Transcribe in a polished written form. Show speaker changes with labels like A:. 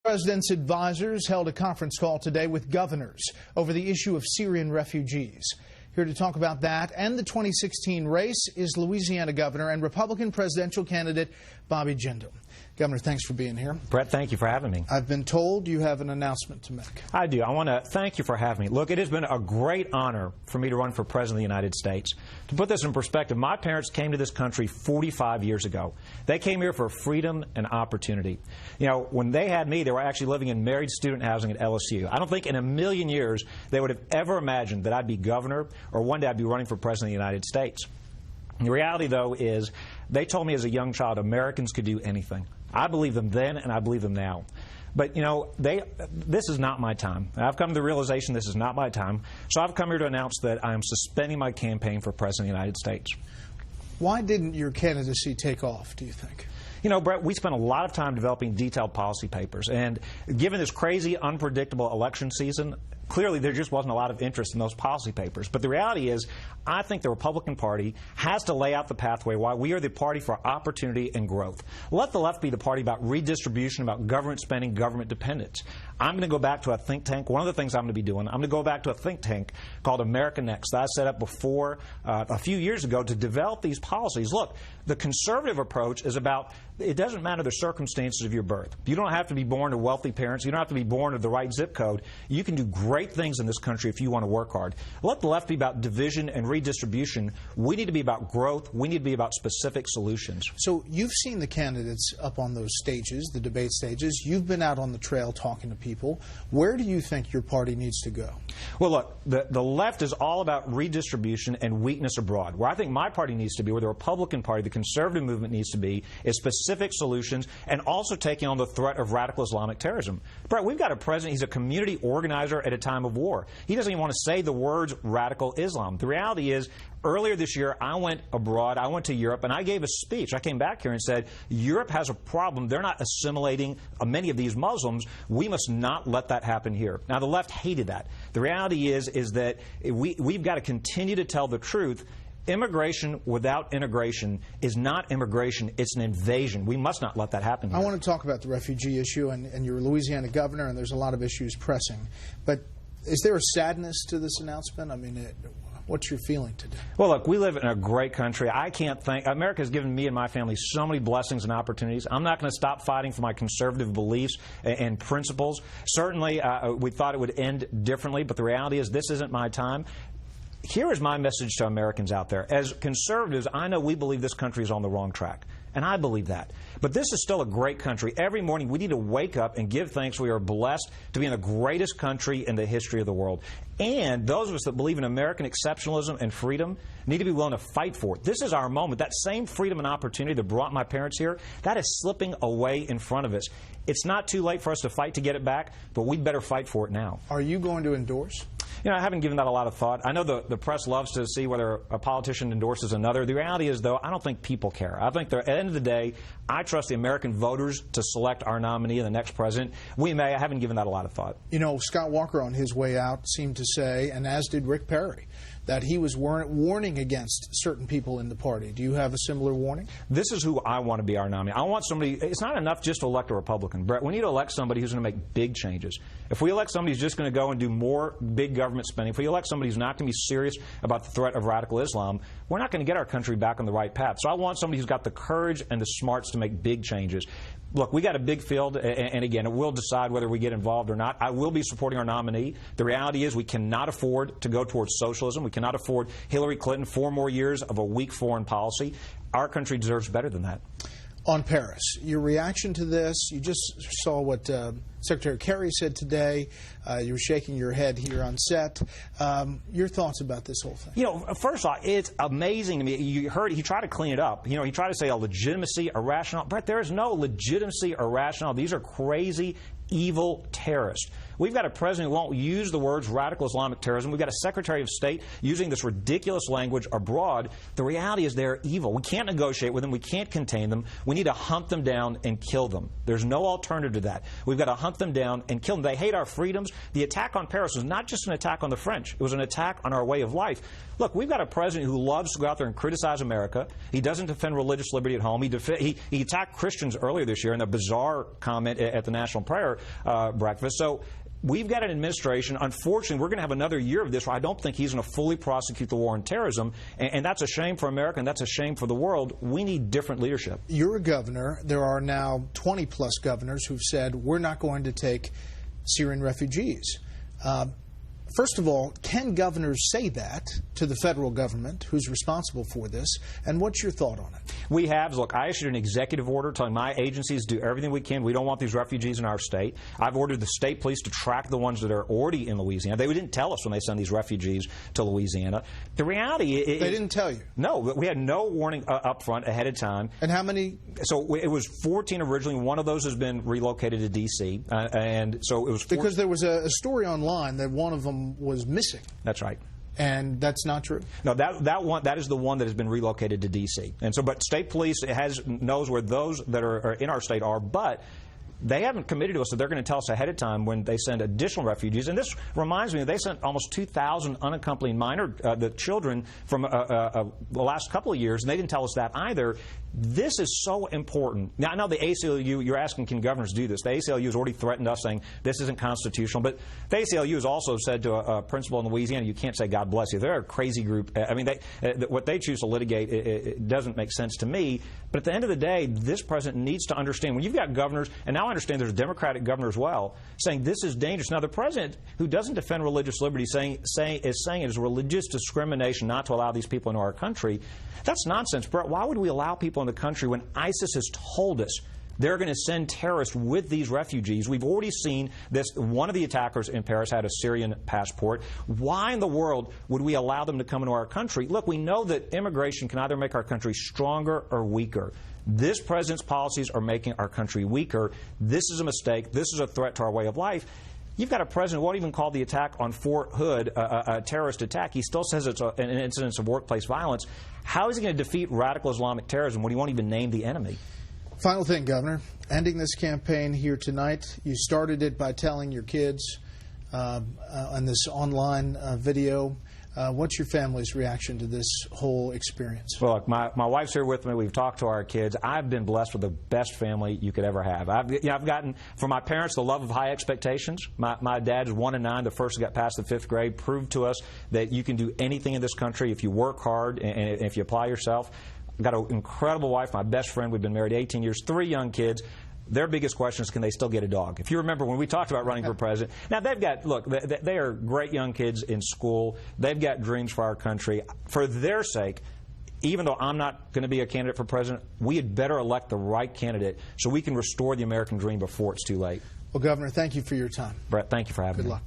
A: President's advisors held a conference call today with governors over the issue of Syrian refugees. Here to talk about that and the 2016 race is Louisiana Governor and Republican presidential candidate Bobby Jindal. Governor, thanks for being here.
B: Brett, thank you for having me.
A: I've been told you have an announcement to make.
B: I do. I want to thank you for having me. Look, it has been a great honor for me to run for President of the United States. To put this in perspective, my parents came to this country 45 years ago. They came here for freedom and opportunity. You know, when they had me, they were actually living in married student housing at LSU. I don't think in a million years they would have ever imagined that I'd be governor or one day I'd be running for President of the United States. The reality, though, is they told me as a young child Americans could do anything. I believe them then, and I believe them now. But, you know, this is not my time. I've come to the realization this is not my time. So I've come here to announce that I am suspending my campaign for President of the United States.
A: Why didn't your candidacy take off, do you think?
B: You know, Brett, we spent a lot of time developing detailed policy papers. And given this crazy, unpredictable election season, clearly there just wasn't a lot of interest in those policy papers. But the reality is, I think the Republican Party has to lay out the pathway why we are the party for opportunity and growth. Let the left be the party about redistribution, about government spending, government dependence. I'm going to go back to a think tank. One of the things I'm going to be doing, I'm going to go back to a think tank called America Next that I set up before a few years ago to develop these policies. Look, the conservative approach is about it doesn't matter the circumstances of your birth. You don't have to be born to wealthy parents. You don't have to be born to the right zip code. You can do great things in this country if you want to work hard. Let the left be about division and redistribution. We need to be about growth. We need to be about specific solutions.
A: So you've seen the candidates up on those stages, the debate stages. You've been out on the trail talking to people. Where do you think your party needs to go?
B: Well, look, the left is all about redistribution and weakness abroad. Where I think my party needs to be, where the Republican Party, the conservative movement needs to be, is specific solutions and also taking on the threat of radical Islamic terrorism. Brett, we've got a president, he's a community organizer at a time of war. He doesn't even want to say the words radical Islam. The reality is, earlier this year, I went abroad, I went to Europe, and I gave a speech. I came back here and said, Europe has a problem. They're not assimilating many of these Muslims. We must not let that happen here. Now, the left hated that. The reality is that we've got to continue to tell the truth. Immigration without integration is not immigration, it's an invasion. We must not let that happen here.
A: I want to talk about the refugee issue, and you're a Louisiana governor, and there's a lot of issues pressing. But is there a sadness to this announcement? I mean, what's your feeling today?
B: Well, look, we live in a great country. I can't thank America has given me and my family so many blessings and opportunities. I'm not going to stop fighting for my conservative beliefs and principles. Certainly, we thought it would end differently, but the reality is this isn't my time. Here is my message to Americans out there. As conservatives, I know we believe this country is on the wrong track, and I believe that. But this is still a great country. Every morning we need to wake up and give thanks. We are blessed to be in the greatest country in the history of the world. And those of us that believe in American exceptionalism and freedom need to be willing to fight for it. This is our moment. That same freedom and opportunity that brought my parents here, that is slipping away in front of us. It's not too late for us to fight to get it back, but we'd better fight for it now.
A: Are you going to endorse?
B: You know, I haven't given that a lot of thought. I know the press loves to see whether a politician endorses another. The reality is, though, I don't think people care. I think at the end of the day, I trust the American voters to select our nominee and the next president. I haven't given that a lot of thought.
A: You know, Scott Walker on his way out seemed to say, and as did Rick Perry, that he was warning against certain people in the party. Do you have a similar warning?
B: This is who I want to be our nominee. I want somebody, it's not enough just to elect a Republican. Brett, we need to elect somebody who's going to make big changes. If we elect somebody who's just going to go and do more big government spending, if we elect somebody who's not going to be serious about the threat of radical Islam, we're not going to get our country back on the right path. So I want somebody who's got the courage and the smarts to make big changes. Look, we got a big field, and again, we'll decide whether we get involved or not. I will be supporting our nominee. The reality is we cannot afford to go towards socialism. We cannot afford Hillary Clinton 4 more years of a weak foreign policy. Our country deserves better than that.
A: On Paris, your reaction to this, you just saw what Secretary Kerry said today. You were shaking your head here on set. Your thoughts about this whole thing?
B: You know, first off, it's amazing to me. You heard he tried to clean it up. You know, he tried to say a legitimacy, a rationale. Brett, there is no legitimacy or rationale. These are crazy, evil terrorists. We've got a president who won't use the words radical Islamic terrorism. We've got a Secretary of State using this ridiculous language abroad. The reality is they're evil. We can't negotiate with them. We can't contain them. We need to hunt them down and kill them. There's no alternative to that. We've got to hunt hunt them down and kill them. They hate our freedoms. The attack on Paris was not just an attack on the French. It was an attack on our way of life. Look, we've got a president who loves to go out there and criticize America. He doesn't defend religious liberty at home. He attacked Christians earlier this year in a bizarre comment at the National Prayer Breakfast. So we've got an administration, unfortunately, we're going to have another year of this where I don't think he's going to fully prosecute the war on terrorism, and that's a shame for America, and that's a shame for the world. We need different leadership.
A: You're a governor. There are now 20-plus governors who've said, we're not going to take Syrian refugees. First of all, can governors say that to the federal government, who's responsible for this, and what's your thought on it?
B: We have. Look, I issued an executive order telling my agencies to do everything we can. We don't want these refugees in our state. I've ordered the state police to track the ones that are already in Louisiana. They didn't tell us when they sent these refugees to Louisiana. The reality is...
A: They didn't tell you?
B: No. We had no warning up front ahead of time.
A: And how many?
B: So it was 14 originally. One of those has been relocated to D.C. And so it was...
A: Because there was a story online that one of them was missing.
B: That's right.
A: And that's not true?
B: No, that is the one that has been relocated to D.C. And so, but state police knows where those that are in our state are, but they haven't committed to us that they're going to tell us ahead of time when they send additional refugees. And this reminds me, they sent almost 2,000 unaccompanied the children from the last couple of years, and they didn't tell us that either. This is so important. Now, I know the ACLU, you're asking, can governors do this? The ACLU has already threatened us, saying this isn't constitutional. But the ACLU has also said to a principal in Louisiana, you can't say God bless you. They're a crazy group. I mean, what they choose to litigate, it doesn't make sense to me. But at the end of the day, this president needs to understand, when you've got governors, and now I understand there's a Democratic governor as well, saying this is dangerous. Now, the president, who doesn't defend religious liberty, is saying it is religious discrimination not to allow these people into our country. That's nonsense, Brett. Why would we allow people in the country when ISIS has told us they're going to send terrorists with these refugees? We've already seen this. One of the attackers in Paris had a Syrian passport. Why in the world would we allow them to come into our country? Look, we know that immigration can either make our country stronger or weaker. This president's policies are making our country weaker. This is a mistake. This is a threat to our way of life. You've got a president who won't even call the attack on Fort Hood a terrorist attack. He still says it's an incidence of workplace violence. How is he going to defeat radical Islamic terrorism when he won't even name the enemy?
A: Final thing, Governor. Ending this campaign here tonight, you started it by telling your kids on this online video. What's your family's reaction to this whole experience?
B: Well, look, my wife's here with me. We've talked to our kids. I've been blessed with the best family you could ever have. I've gotten, from my parents, the love of high expectations. My dad's 1 and 9, the first that got past the 5th grade, proved to us that you can do anything in this country if you work hard and if you apply yourself. I've got an incredible wife, my best friend. We've been married 18 years, 3 young kids. Their biggest question is, can they still get a dog? If you remember when we talked about running for president, now they've got, look, they are great young kids in school. They've got dreams for our country. For their sake, even though I'm not going to be a candidate for president, we had better elect the right candidate so we can restore the American dream before it's too late.
A: Well, Governor, thank you for your time.
B: Brett, thank you for having me.
A: Good luck.